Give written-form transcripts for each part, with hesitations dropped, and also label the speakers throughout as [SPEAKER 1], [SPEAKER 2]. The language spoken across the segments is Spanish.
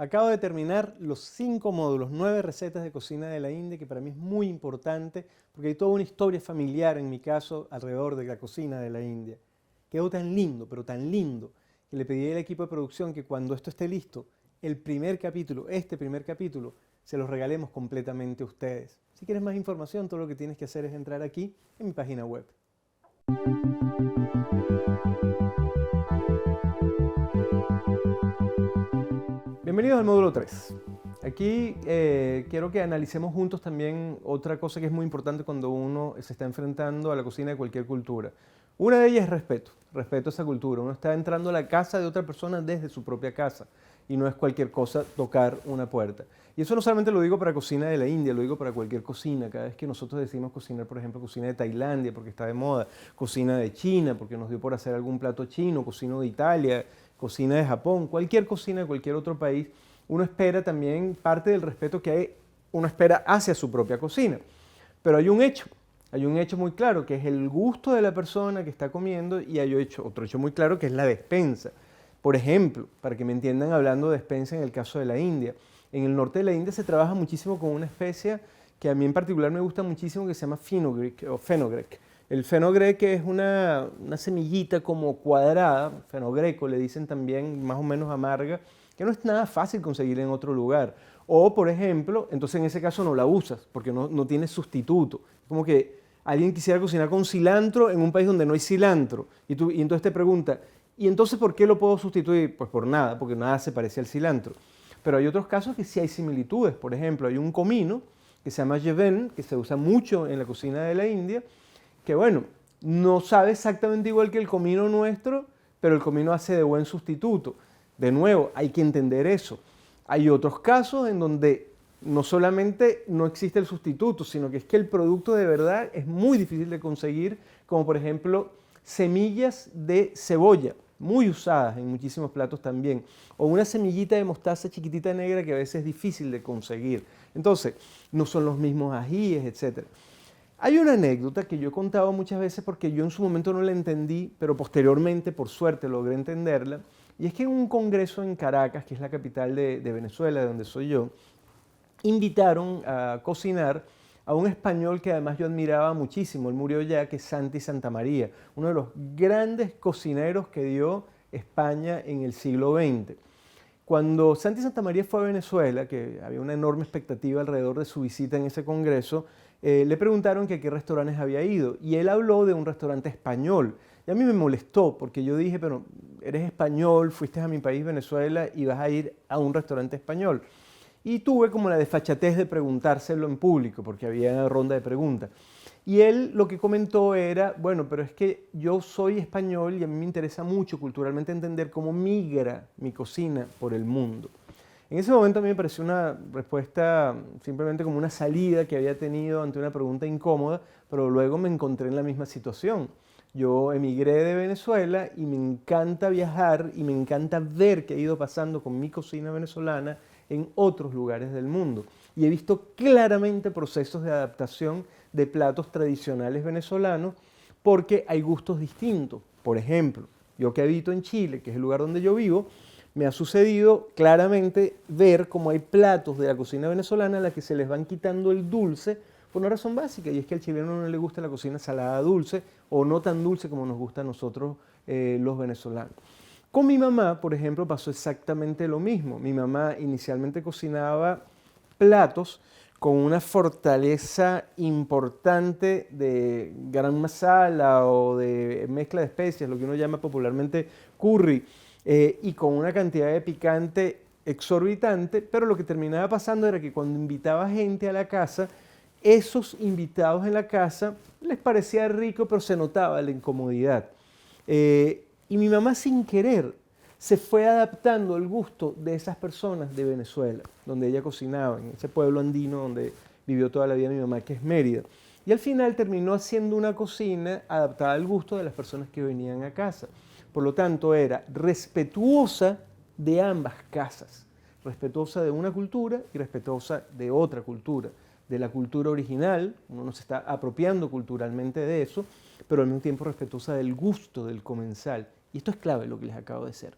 [SPEAKER 1] Acabo de terminar los 5 módulos, 9 recetas de cocina de la India, que para mí es muy importante porque hay toda una historia familiar, en mi caso, alrededor de la cocina de la India. Quedó tan lindo, pero tan lindo, que le pedí al equipo de producción que cuando esto esté listo, el primer capítulo, este primer capítulo, se los regalemos completamente a ustedes. Si quieres más información, todo lo que tienes que hacer es entrar aquí en mi página web. Bienvenidos al módulo 3. Aquí quiero que analicemos juntos también otra cosa que es muy importante cuando uno se está enfrentando a la cocina de cualquier cultura. Una de ellas es respeto a esa cultura. Uno está entrando a la casa de otra persona desde su propia casa y no es cualquier cosa tocar una puerta. Y eso no solamente lo digo para cocina de la India, lo digo para cualquier cocina. Cada vez que nosotros decimos cocinar, por ejemplo, cocina de Tailandia porque está de moda, cocina de China porque nos dio por hacer algún plato chino, cocina de Italia, cocina de Japón, cualquier cocina de cualquier otro país, uno espera también parte del respeto que uno espera hacia su propia cocina. Pero hay un hecho muy claro que es el gusto de la persona que está comiendo y hay otro hecho muy claro que es la despensa. Por ejemplo, para que me entiendan hablando de despensa en el caso de la India, en el norte de la India se trabaja muchísimo con una especia que a mí en particular me gusta muchísimo que se llama fenugreek. El fenugreek es una semillita como cuadrada, fenogreco le dicen también, más o menos amarga, que no es nada fácil conseguir en otro lugar. O, por ejemplo, entonces en ese caso no la usas, porque no tienes sustituto. Como que alguien quisiera cocinar con cilantro en un país donde no hay cilantro. Y entonces te pregunta, ¿y entonces por qué lo puedo sustituir? Pues por nada, porque nada se parece al cilantro. Pero hay otros casos que sí hay similitudes. Por ejemplo, hay un comino que se llama yeven, que se usa mucho en la cocina de la India, que bueno, no sabe exactamente igual que el comino nuestro, pero el comino hace de buen sustituto. De nuevo, hay que entender eso. Hay otros casos en donde no solamente no existe el sustituto, sino que es que el producto de verdad es muy difícil de conseguir, como por ejemplo semillas de cebolla, muy usadas en muchísimos platos también, o una semillita de mostaza chiquitita negra que a veces es difícil de conseguir. Entonces, no son los mismos ajíes, etc. Hay una anécdota que yo he contado muchas veces porque yo en su momento no la entendí, pero posteriormente, por suerte, logré entenderla. Y es que en un congreso en Caracas, que es la capital de Venezuela, de donde soy yo, invitaron a cocinar a un español que además yo admiraba muchísimo, él murió ya, que es Santi Santamaría, uno de los grandes cocineros que dio España en el siglo XX. Cuando Santi Santamaría fue a Venezuela, que había una enorme expectativa alrededor de su visita en ese congreso, le preguntaron que a qué restaurantes había ido y él habló de un restaurante español. Y a mí me molestó porque yo dije, pero eres español, fuiste a mi país, Venezuela, y vas a ir a un restaurante español. Y tuve como la desfachatez de preguntárselo en público porque había una ronda de preguntas. Y él lo que comentó era, bueno, pero es que yo soy español y a mí me interesa mucho culturalmente entender cómo migra mi cocina por el mundo. En ese momento a mí me pareció una respuesta simplemente como una salida que había tenido ante una pregunta incómoda, pero luego me encontré en la misma situación. Yo emigré de Venezuela y me encanta viajar y me encanta ver qué ha ido pasando con mi cocina venezolana en otros lugares del mundo. Y he visto claramente procesos de adaptación de platos tradicionales venezolanos porque hay gustos distintos. Por ejemplo, yo que habito en Chile, que es el lugar donde yo vivo, me ha sucedido claramente ver cómo hay platos de la cocina venezolana a la que se les van quitando el dulce por una razón básica, y es que al chileno no le gusta la cocina salada dulce o no tan dulce como nos gusta a nosotros los venezolanos. Con mi mamá, por ejemplo, pasó exactamente lo mismo. Mi mamá inicialmente cocinaba platos con una fortaleza importante de garam masala o de mezcla de especias, lo que uno llama popularmente curry, y con una cantidad de picante exorbitante, pero lo que terminaba pasando era que cuando invitaba gente a la casa, esos invitados en la casa les parecía rico, pero se notaba la incomodidad. Y mi mamá sin querer se fue adaptando al gusto de esas personas de Venezuela, donde ella cocinaba, en ese pueblo andino donde vivió toda la vida mi mamá, que es Mérida. Y al final terminó haciendo una cocina adaptada al gusto de las personas que venían a casa. Por lo tanto, era respetuosa de ambas casas, respetuosa de una cultura y respetuosa de otra cultura, de la cultura original, uno no se está apropiando culturalmente de eso, pero al mismo tiempo respetuosa del gusto del comensal. Y esto es clave lo que les acabo de decir.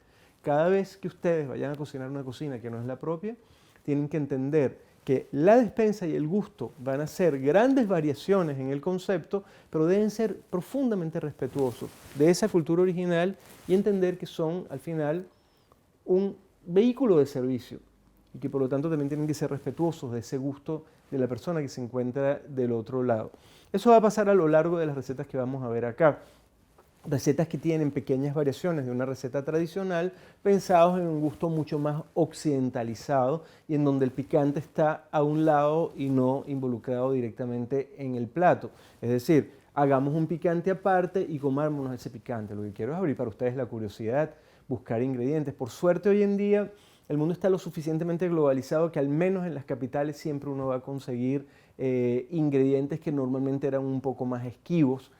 [SPEAKER 1] Cada vez que ustedes vayan a cocinar una cocina que no es la propia, tienen que entender que la despensa y el gusto van a ser grandes variaciones en el concepto, pero deben ser profundamente respetuosos de esa cultura original y entender que son, al final, un vehículo de servicio y que por lo tanto también tienen que ser respetuosos de ese gusto de la persona que se encuentra del otro lado. Eso va a pasar a lo largo de las recetas que vamos a ver acá. Recetas que tienen pequeñas variaciones de una receta tradicional, pensados en un gusto mucho más occidentalizado y en donde el picante está a un lado y no involucrado directamente en el plato. Es decir, hagamos un picante aparte y comámonos ese picante. Lo que quiero es abrir para ustedes la curiosidad, buscar ingredientes. Por suerte hoy en día el mundo está lo suficientemente globalizado que al menos en las capitales siempre uno va a conseguir ingredientes que normalmente eran un poco más esquivos.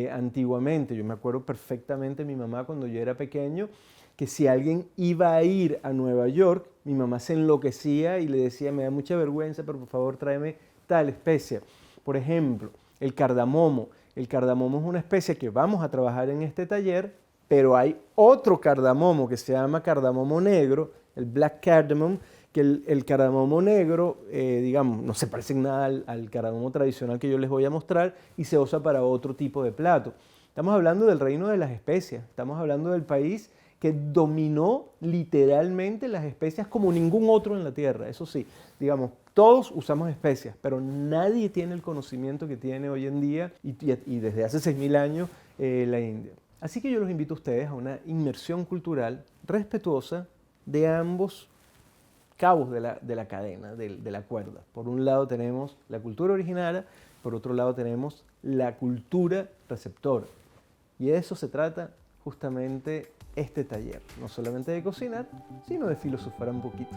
[SPEAKER 1] Antiguamente. Yo me acuerdo perfectamente de mi mamá cuando yo era pequeño, que si alguien iba a ir a Nueva York, mi mamá se enloquecía y le decía, me da mucha vergüenza, pero por favor tráeme tal especia. Por ejemplo, el cardamomo. El cardamomo es una especia que vamos a trabajar en este taller, pero hay otro cardamomo que se llama cardamomo negro, el black cardamom, que el cardamomo negro, digamos, no se parece en nada al cardamomo tradicional que yo les voy a mostrar y se usa para otro tipo de plato. Estamos hablando del reino de las especias, estamos hablando del país que dominó literalmente las especias como ningún otro en la tierra. Eso sí, digamos, todos usamos especias, pero nadie tiene el conocimiento que tiene hoy en día y desde hace 6.000 años la India. Así que yo los invito a ustedes a una inmersión cultural respetuosa de ambos cabos de la cadena, de la cuerda. Por un lado tenemos la cultura originaria, por otro lado tenemos la cultura receptora. Y de eso se trata justamente este taller, no solamente de cocinar, sino de filosofar un poquito.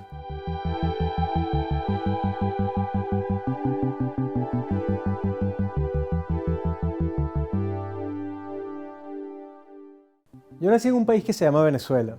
[SPEAKER 1] Yo nací en un país que se llama Venezuela,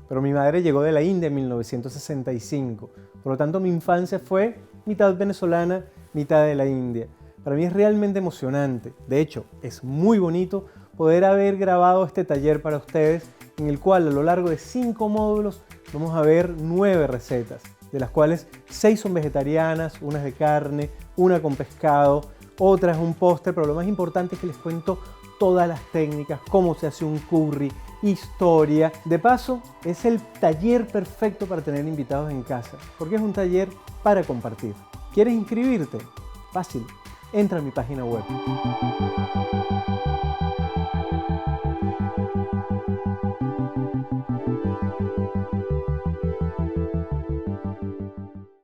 [SPEAKER 1] pero mi madre llegó de la India en 1965. Por lo tanto, mi infancia fue mitad venezolana, mitad de la India. Para mí es realmente emocionante. De hecho, es muy bonito poder haber grabado este taller para ustedes, en el cual a lo largo de 5 módulos vamos a ver 9 recetas, de las cuales 6 son vegetarianas, una es de carne, una con pescado, otra es un postre, pero lo más importante es que les cuento todas las técnicas, cómo se hace un curry, historia. De paso, es el taller perfecto para tener invitados en casa, porque es un taller para compartir. ¿Quieres inscribirte? Fácil, entra a mi página web.